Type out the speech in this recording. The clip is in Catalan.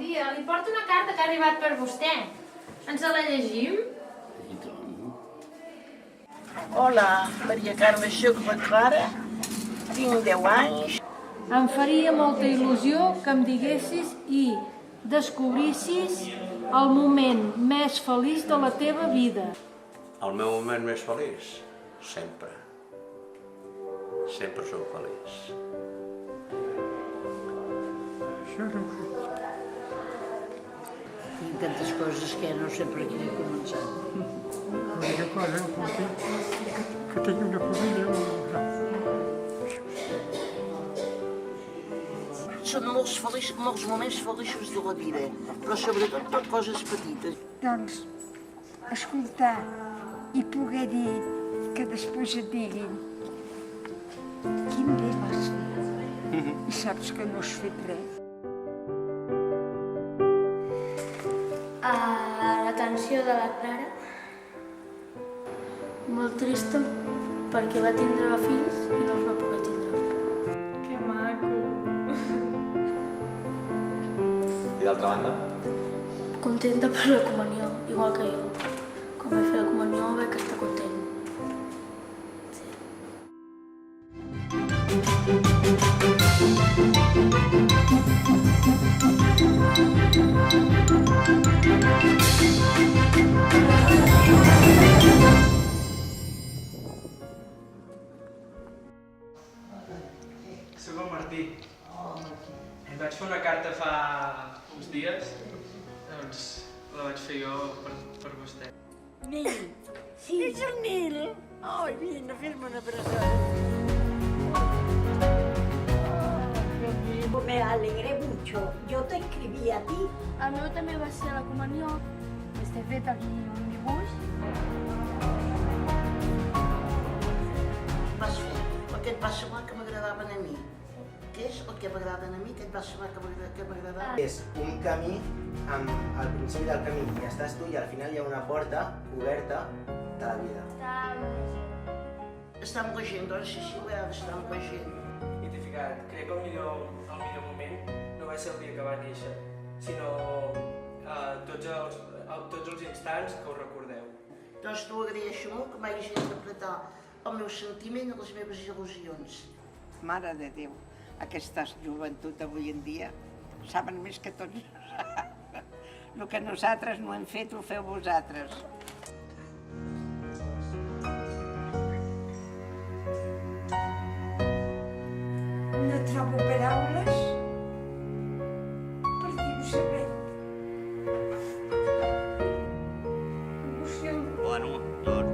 dia. Li porto una carta que ha arribat per vostè. Ens la llegim? Hola, Maria Carme, soc la Clara, tinc 10 anys. Em faria molta il·lusió que em diguessis i descobrissis el moment més feliç de la teva vida. El meu moment més feliç? Sempre. Sempre sóc feliç. Tinc tantes coses que no sé per quina començar. L'única cosa que puc dir que tinc una família. Són molts moments feliços de la vida, però sobretot per coses petites. Doncs, escoltar i poder dir que després et diguin quin bé vas fer i saps que no has fet res. L'atenció de la Clara, molt trista perquè va tindre fills i no els va poder tindre. Que maco. I d'altra banda? Contenta per la comunió, igual que jo. Quan vaig fer la comunió vaig estar content. Soc el Martí. Em vaig fer una carta fa uns dies, doncs la vaig fer jo per vostè. Nil, sí. És el Nil. Ai, vine, fes-me una abraçada. Me alegré mucho. Yo te escribí a ti. El meu també va ser a la comunió. T'he fet aquí un dibuix. Vas fer el que et va semblar que m'agradaven a mi. Què és el que m'agraden a mi, que et va semblar que m'agradava? És un camí, al principi del camí ja estàs tu i al final hi ha una porta oberta de la vida. Estar amb la gent, doncs sí, ho he d'estar amb la gent. Identificat. Crec que el millor moment no va ser el dia que va néixer, sinó tots els instants que ho recordeu. Doncs t'ho agraeixo molt que m'hagis d'interpretar el meu sentiment i les meves il·lusions. Mare de Déu, aquesta joventut d'avui en dia saben més que tots. El que nosaltres no hem fet ho feu vosaltres. No trobo paraules per dir-ho saber. Bueno, doncs